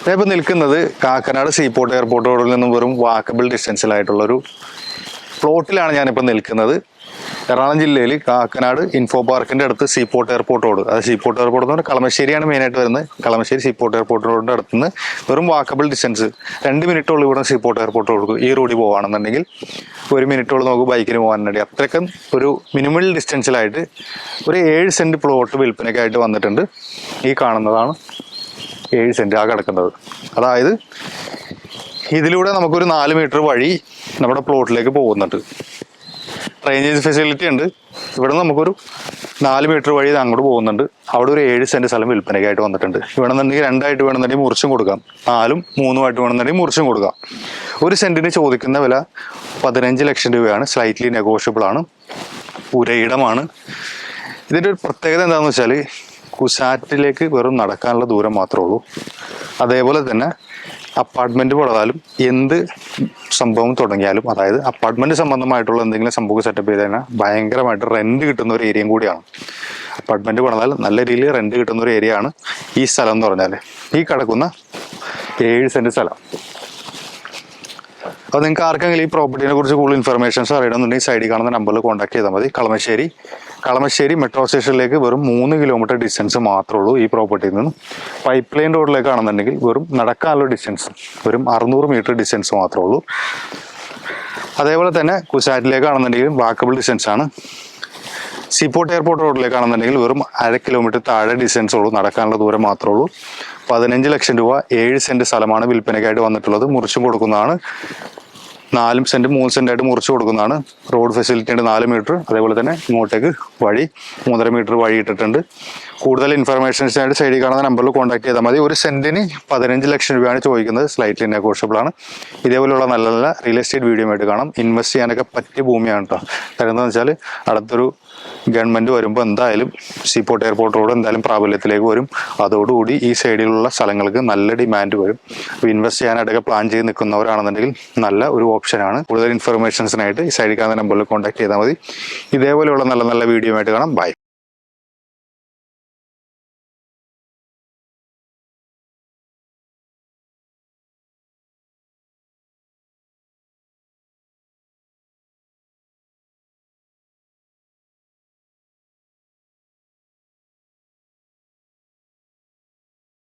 ഞാനിപ്പോൾ നിൽക്കുന്നത് Kakkanad seaport airport റോഡിൽ നിന്നും വെറും വാക്കബിൾ ഡിസ്റ്റൻസിലായിട്ടുള്ളൊരു പ്ലോട്ടിലാണ് ഞാനിപ്പോൾ നിൽക്കുന്നത്. എറണാകുളം ജില്ലയിൽ കാക്കനാട് ഇൻഫോ പാർക്കിൻ്റെ അടുത്ത് സീപോർട്ട് എയർപോർട്ട് റോഡ്, അത് സീപോർട്ട് എയർപോർട്ട് എന്ന് പറഞ്ഞാൽ കളമശ്ശേരിയാണ് മെയിനായിട്ട് വരുന്നത്. കളമശ്ശേരി സീപോർട്ട് എയർപോർട്ട് റോഡിൻ്റെ അടുത്ത് നിന്ന് വെറും വാക്കബിൾ ഡിസ്റ്റൻസ് 2 മിനിറ്റോളം ഇവിടെ സീപോർട്ട് എയർപോർട്ട് റോഡ് ഈ റോഡിൽ പോകുകയാണെന്നുണ്ടെങ്കിൽ 1 മിനിറ്റോളം നമുക്ക് ബൈക്കിന് പോകാനുണ്ട്. അത്രയ്ക്കും ഒരു മിനിമൽ ഡിസ്റ്റൻസിലായിട്ട് ഒരു 7 സെൻറ്റ് പ്ലോട്ട് വിൽപ്പനയ്ക്കായിട്ട് വന്നിട്ടുണ്ട്. ഈ കാണുന്നതാണ് 7 സെൻറ്റ് ആ കിടക്കുന്നത്. അതായത് ഇതിലൂടെ നമുക്കൊരു 4 മീറ്റർ വഴി നമ്മുടെ പ്ലോട്ടിലേക്ക് പോകുന്നുണ്ട്. ഡ്രെയിനേജ് ഫെസിലിറ്റി ഉണ്ട്. ഇവിടെ നമുക്കൊരു 4 മീറ്റർ വഴി അങ്ങോട്ട് പോകുന്നുണ്ട്. അവിടെ ഒരു 7 സെൻറ്റ് സ്ഥലം വിൽപ്പനയ്ക്കായിട്ട് വന്നിട്ടുണ്ട്. വേണമെന്നുണ്ടെങ്കിൽ 2 വേണമെന്നുണ്ടെങ്കിൽ മുറിച്ചും കൊടുക്കാം, 4ഉം 3ഉം വേണമെന്നുണ്ടെങ്കിൽ മുറിച്ചും കൊടുക്കാം. 1 സെൻറ്റിന് ചോദിക്കുന്ന വില 15 ലക്ഷം രൂപയാണ്. സ്ലൈറ്റ്ലി നെഗോഷ്യബിൾ ആണ്. പുരയിടമാണ്. ഇതിൻ്റെ ഒരു പ്രത്യേകത എന്താണെന്ന് വെച്ചാൽ കുസാറ്റിലേക്ക് വെറും നടക്കാനുള്ള ദൂരം മാത്രമേ ഉള്ളൂ. അതേപോലെ തന്നെ അപ്പാർട്ട്മെന്റ് പണിതാലും എന്ത് സംഭവം തുടങ്ങിയാലും, അതായത് അപ്പാർട്ട്മെന്റ് സംബന്ധമായിട്ടുള്ള എന്തെങ്കിലും സംഭവം സെറ്റപ്പ് ചെയ്ത് കഴിഞ്ഞാൽ ഭയങ്കരമായിട്ട് റെന്റ് കിട്ടുന്ന ഒരു ഏരിയയും കൂടിയാണ്. അപ്പാർട്ട്മെന്റ് പണിതാൽ നല്ല രീതിയിൽ റെന്റ് കിട്ടുന്ന ഒരു ഏരിയ ആണ് ഈ സ്ഥലം എന്ന് പറഞ്ഞാൽ. ഈ കിടക്കുന്ന 7 സെന്റ് സ്ഥലം. അപ്പോൾ നിങ്ങൾക്ക് ആർക്കെങ്കിലും ഈ പ്രോപ്പർട്ടിനെ കുറിച്ച് കൂടുതൽ ഇൻഫർമേഷൻസ് അറിയണമെന്നുണ്ടെങ്കിൽ സൈഡിൽ കാണുന്ന നമ്പറിൽ കോൺടാക്ട് ചെയ്താൽ മതി. കളമശ്ശേരി മെട്രോ സ്റ്റേഷനിലേക്ക് വെറും 3 കിലോമീറ്റർ ഡിസ്റ്റൻസ് മാത്രമേ ഉള്ളൂ ഈ പ്രോപ്പർട്ടിയിൽ നിന്നും. പൈപ്പ് ലൈൻ റോഡിലേക്കാണെന്നുണ്ടെങ്കിൽ വെറും നടക്കാനുള്ള ഡിസ്റ്റൻസ് വെറും 600 മീറ്റർ ഡിസ്റ്റൻസ് മാത്രമേ ഉള്ളൂ. അതേപോലെ തന്നെ കുസാറ്റിലേക്കാണെന്നുണ്ടെങ്കിലും വാക്കബിൾ ഡിസ്റ്റൻസ് ആണ്. സീപോർട്ട് എയർപോർട്ട് റോഡിലേക്കാണെന്നുണ്ടെങ്കിൽ വെറും 1/2 കിലോമീറ്റർ താഴെ ഡിസ്റ്റൻസ് ഉള്ളൂ, നടക്കാനുള്ള ദൂരം മാത്രമേ ഉള്ളൂ. 15 ലക്ഷം രൂപ 7 സെൻറ്റ് സ്ഥലമാണ് വിൽപ്പനയ്ക്കായിട്ട് വന്നിട്ടുള്ളത്. മുറിച്ചും കൊടുക്കുന്നതാണ്. 4 സെൻറ്റ് 3 സെൻറ്റായിട്ട് മുറിച്ച് കൊടുക്കുന്നതാണ്. റോഡ് ഫെസിലിറ്റി ഉണ്ട് 4 മീറ്റർ. അതേപോലെ തന്നെ ഇങ്ങോട്ടേക്ക് വഴി 3.5 മീറ്റർ വഴി ഇട്ടിട്ടുണ്ട്. കൂടുതൽ ഇൻഫർമേഷൻസിനായിട്ട് സൈഡിൽ കാണുന്ന നമ്പറിൽ കോൺടാക്ട് ചെയ്താൽ മതി. 1 സെൻറ്റിന് 15 ലക്ഷം രൂപയാണ് ചോദിക്കുന്നത്. സ്ലൈറ്റ്ലി നെഗോഷ്യബിൾ ആണ്. ഇതേപോലെയുള്ള നല്ല നല്ല റിയൽ എസ്റ്റേറ്റ് വീഡിയോ ആയിട്ട് കാണാം. ഇൻവെസ്റ്റ് ചെയ്യാനൊക്കെ പറ്റിയ ഭൂമിയാണ് കേട്ടോ. കാര്യം എന്താണെന്ന് വെച്ചാൽ അടുത്തൊരു ഗവൺമെൻറ് വരുമ്പോൾ എന്തായാലും സീപോർട്ട് എയർപോർട്ട് റോഡ് എന്തായാലും പ്രാബല്യത്തിലേക്ക് വരും. അതോടുകൂടി ഈ സൈഡിലുള്ള സ്ഥലങ്ങൾക്ക് നല്ല ഡിമാൻഡ് വരും. അപ്പോൾ ഇൻവെസ്റ്റ് ചെയ്യാനായിട്ടൊക്കെ പ്ലാൻ ചെയ്ത് നിൽക്കുന്നവരാണെന്നുണ്ടെങ്കിൽ നല്ല ഒരു ഓപ്ഷനാണ്. കൂടുതൽ ഇൻഫർമേഷൻസിനായിട്ട് ഈ സൈഡിൽ കാണുന്ന നമ്പറിൽ കോൺടാക്ട് ചെയ്താൽ മതി. ഇതേപോലെയുള്ള നല്ല നല്ല വീഡിയോ ആയിട്ട് കാണാം. ബൈ.